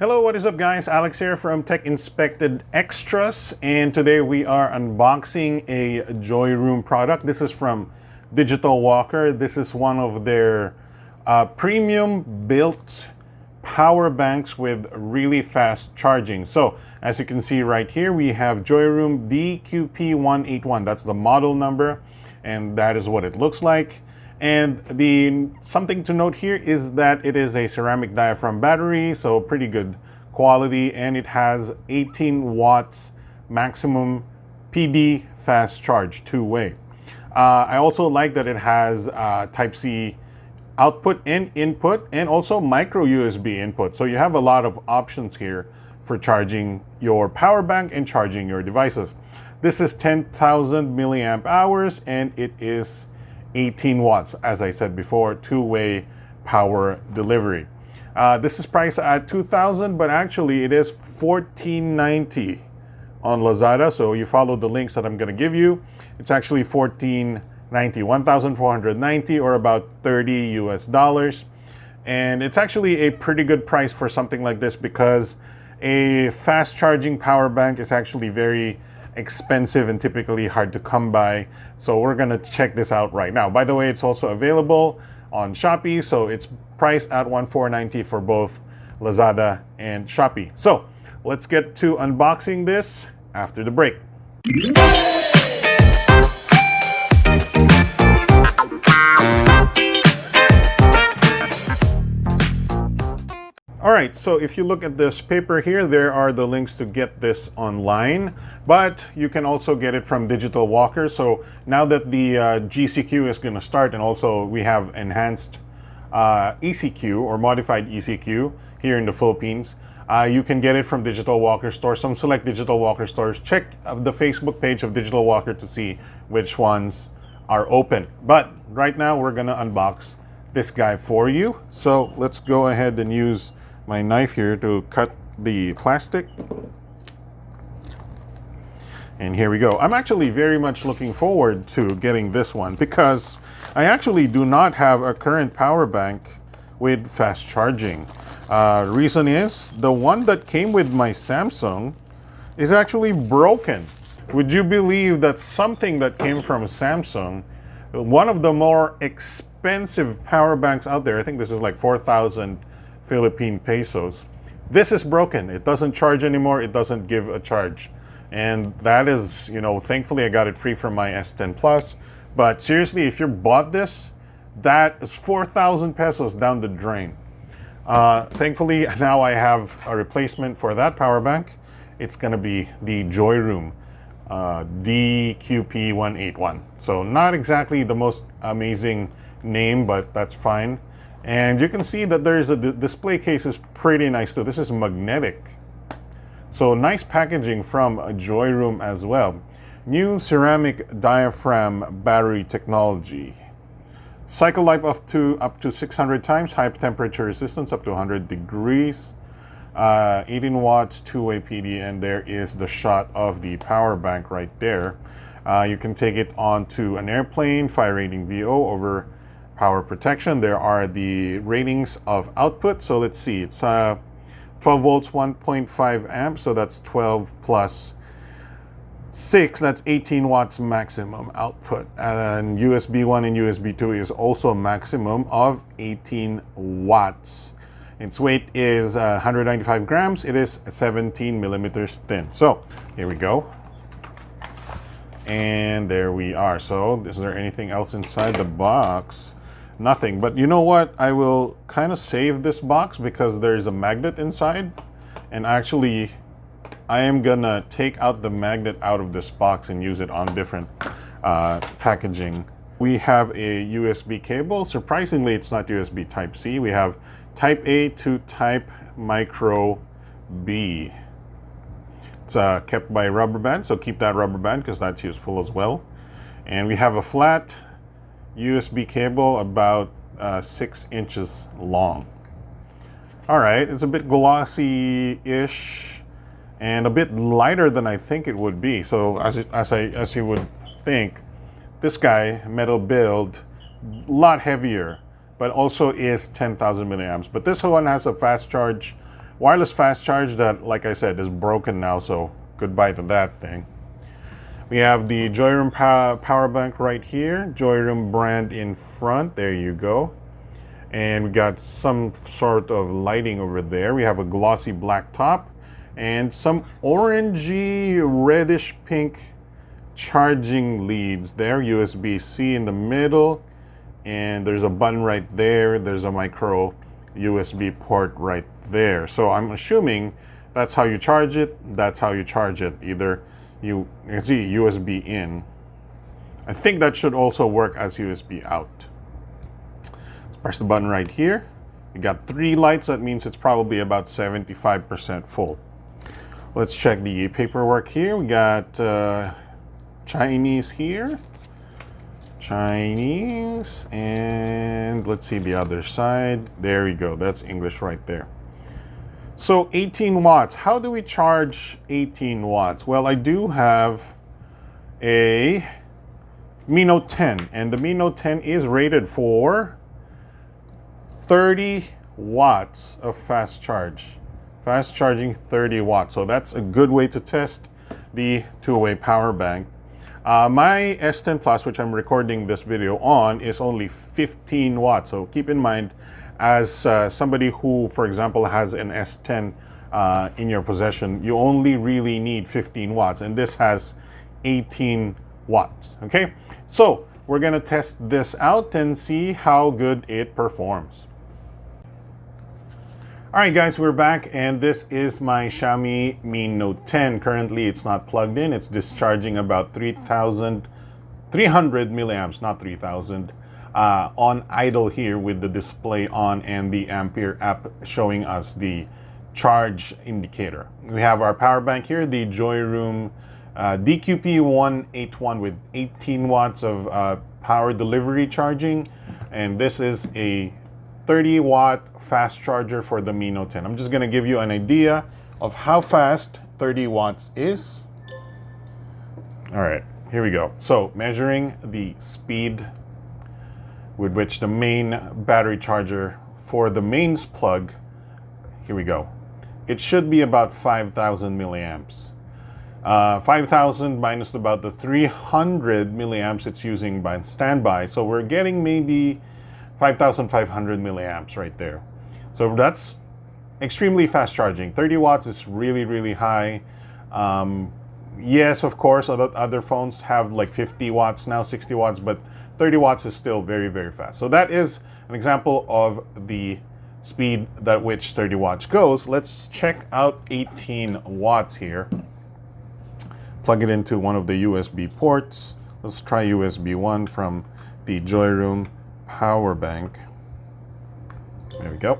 Hello, what is up guys? Alex here from Tech Inspected Extras, and today we are unboxing a Joyroom product. This is from Digital Walker. This is one of their premium built power banks with really fast charging. So as you can see right here, we have Joyroom D-QP181. That's the model number, and that is what it looks like. And something to note here is that it is a ceramic diaphragm battery, so pretty good quality, and it has 18 watts maximum PD fast charge, two-way. I also like that it has Type-C output and input, and also micro USB input. So you have a lot of options here for charging your power bank and charging your devices. This is 10,000 milliamp hours, and it is 18 watts, as I said before, two-way power delivery. This is priced at $2,000, but actually it is $1,490 on Lazada. So you follow the links that I'm going to give you. It's actually $1,490, $1,490, or about $30 US. And it's actually a pretty good price for something like this, because a fast charging power bank is actually very expensive and typically hard to come by. So we're gonna check this out right now. By the way, it's also available on Shopee, so it's priced at $1,490 for both Lazada and Shopee. So let's get to unboxing this after the break. Alright, so if you look at this paper here, there are the links to get this online, but you can also get it from Digital Walker. So now that the GCQ is going to start, and also we have enhanced ECQ or modified ECQ here in the Philippines, you can get it from Digital Walker stores. Some select Digital Walker stores. Check the Facebook page of Digital Walker to see which ones are open. But right now we're going to unbox this guy for you. So let's go ahead and use my knife here to cut the plastic. And here we go. I'm actually very much looking forward to getting this one, because I actually do not have a current power bank with fast charging. Reason is, the one that came with my Samsung is actually broken. Would you believe that something that came from Samsung, one of the more expensive power banks out there, I think this is like 4,000 Philippine pesos. This is broken. It doesn't charge anymore. It doesn't give a charge. And that is, you know, thankfully I got it free from my S10 Plus. But seriously, if you bought this, that is 4,000 pesos down the drain. Thankfully, now I have a replacement for that power bank. It's going to be the Joyroom D-QP181. So not exactly the most amazing name, but that's fine. And you can see that there's a display case is pretty nice too. This is magnetic. So nice packaging from a Joyroom as well. New ceramic diaphragm battery technology. Cycle life up to 600 times. High temperature resistance up to 100 degrees. 18 watts, two-way PD, and there is the shot of the power bank right there. You can take it onto an airplane, fire rating VO over power protection. There are the ratings of output. So let's see, it's 12 volts, 1.5 amps. So that's 12 plus 6, that's 18 watts maximum output. And USB 1 and USB 2 is also maximum of 18 watts. Its weight is 195 grams. It is 17 millimeters thin. So here we go. And there we are. So is there anything else inside the box? Nothing. But you know what? I will kind of save this box because there's a magnet inside. And actually, I am gonna take out the magnet out of this box and use it on different packaging. We have a USB cable. Surprisingly, it's not USB Type-C. We have Type A to Type Micro B. It's kept by rubber band, so keep that rubber band because that's useful as well. And we have a flat USB cable about 6 inches long. All right, it's a bit glossy-ish and a bit lighter than I think it would be. So as you would think, this guy, metal build, a lot heavier, but also is 10,000 milliamps. But this one has a fast charge wireless fast charge that, like I said, is broken now, so goodbye to that thing. We have the Joyroom power bank right here, Joyroom brand in front, there you go. And we got some sort of lighting over there. We have a glossy black top and some orangey reddish pink charging leads there, USB-C in the middle, and there's a button right there. There's a micro USB port right there. So I'm assuming that's how you charge it. That's how you charge it. Either you can see USB in. I think that should also work as USB out. Let's press the button right here. You got 3 lights. That means it's probably about 75% full. Let's check the paperwork here. We got Chinese here. Chinese, and let's see the other side. There we go. That's English right there. So 18 watts. How do we charge 18 watts? Well, I do have a Mi Note 10, and the Mi Note 10 is rated for 30 watts of fast charge. Fast charging 30 watts. So that's a good way to test the two-way power bank. My S10 Plus, which I'm recording this video on, is only 15 watts. So keep in mind, as somebody who, for example, has an S10 in your possession, you only really need 15 watts, and this has 18 watts. Okay, so we're gonna test this out and see how good it performs. All right, guys, we're back, and this is my Xiaomi Mi Note 10. Currently, it's not plugged in. It's discharging about 3,300 milliamps, not 3,000, on idle here with the display on and the Ampere app showing us the charge indicator. We have our power bank here, the Joyroom D-QP181 with 18 watts of power delivery charging, and this is a 30-watt fast charger for the Mi Note 10. I'm just going to give you an idea of how fast 30 watts is. All right, here we go. So measuring the speed with which the main battery charger for the mains plug, here we go. It should be about 5,000 milliamps. 5,000 minus about the 300 milliamps it's using by standby. So we're getting maybe 5,500 milliamps right there. So that's extremely fast charging. 30 watts is really, really high. Yes, of course, other phones have like 50 watts now, 60 watts, but 30 watts is still very, very fast. So that is an example of the speed at which 30 watts goes. Let's check out 18 watts here. Plug it into one of the USB ports. Let's try USB 1 from the Joyroom power bank. There we go.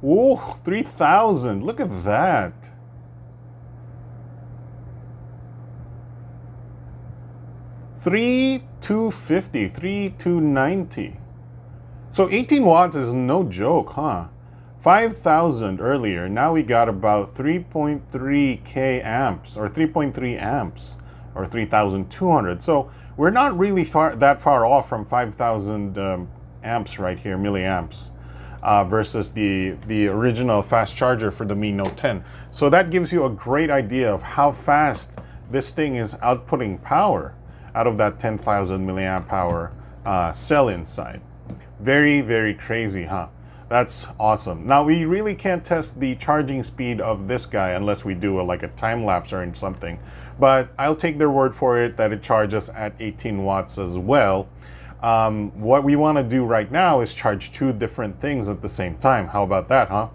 Ooh, 3,000. Look at that. 3,250, 3,290. So 18 watts is no joke, huh? 5,000 earlier. Now we got about 3.3k amps, or 3.3 amps, or 3,200. So we're not really that far off from 5,000 amps right here, milliamps, versus the original fast charger for the Mi Note 10. So that gives you a great idea of how fast this thing is outputting power out of that 10,000 milliamp hour cell inside. Very, very crazy, huh? That's awesome. Now, we really can't test the charging speed of this guy unless we do like a time lapse or something. But I'll take their word for it that it charges at 18 watts as well. What we want to do right now is charge 2 different things at the same time. How about that, huh?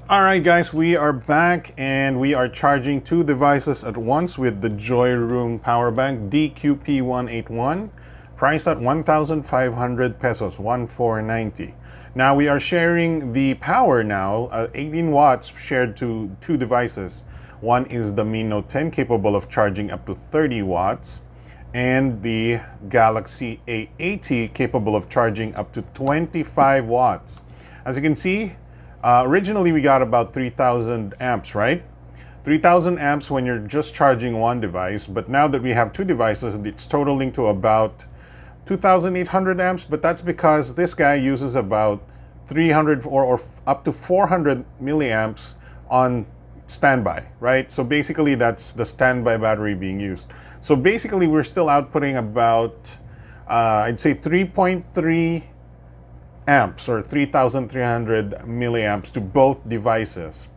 All right, guys, we are back and we are charging 2 devices at once with the Joyroom power bank D-QP181. Priced at 1,500 pesos, 1,490. Now we are sharing the power now, 18 watts shared to 2 devices. One is the Mi Note 10, capable of charging up to 30 watts, and the Galaxy A80, capable of charging up to 25 watts. As you can see, originally we got about 3,000 amps, right? 3,000 amps when you're just charging one device, but now that we have 2 devices, it's totaling to about 2,800 amps, but that's because this guy uses about 300 or up to 400 milliamps on standby, right? So basically that's the standby battery being used. So basically we're still outputting about, I'd say 3.3 amps or 3,300 milliamps to both devices.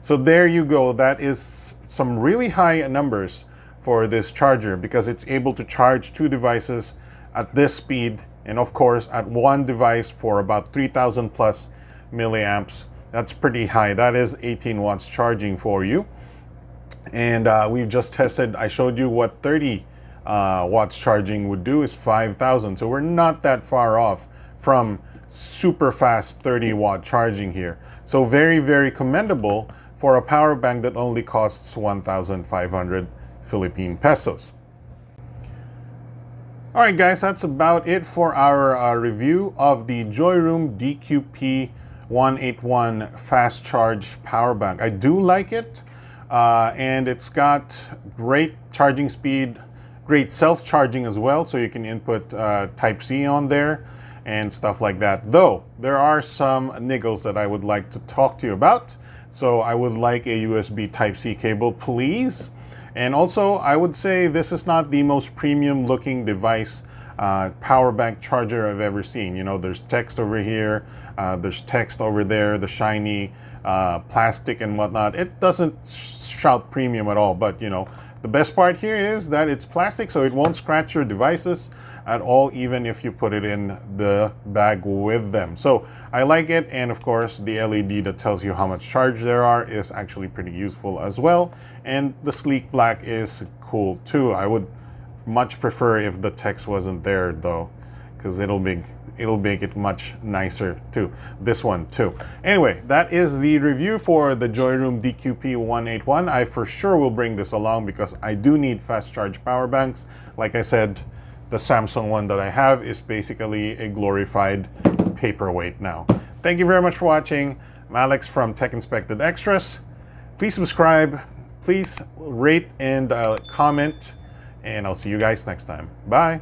So there you go. That is some really high numbers for this charger because it's able to charge two devices at this speed, and of course at one device for about 3,000 plus milliamps. That's pretty high. That is 18 watts charging for you. And we've just tested, I showed you what 30 watts charging would do is 5,000. So we're not that far off from super fast 30 watt charging here. So very, very commendable for a power bank that only costs 1,500 Philippine pesos. Alright guys, that's about it for our review of the Joyroom D-QP181 fast charge power bank. I do like it, and it's got great charging speed, great self-charging as well, so you can input Type-C on there and stuff like that. Though, there are some niggles that I would like to talk to you about. So I would like a USB Type-C cable, please. And also, I would say this is not the most premium looking device power bank charger I've ever seen. You know, there's text over here, there's text over there, the shiny plastic and whatnot. It doesn't shout premium at all, but you know, the best part here is that it's plastic, so it won't scratch your devices at all, even if you put it in the bag with them. So I like it, and of course the LED that tells you how much charge there are is actually pretty useful as well. And the sleek black is cool too. I would much prefer if the text wasn't there though, because it'll make it much nicer too. This one too. Anyway, that is the review for the Joyroom D-QP181. I for sure will bring this along because I do need fast charge power banks. Like I said, the Samsung one that I have is basically a glorified paperweight now. Thank you very much for watching. I'm Alex from Tech Inspected Extras. Please subscribe, please rate and comment, and I'll see you guys next time. Bye.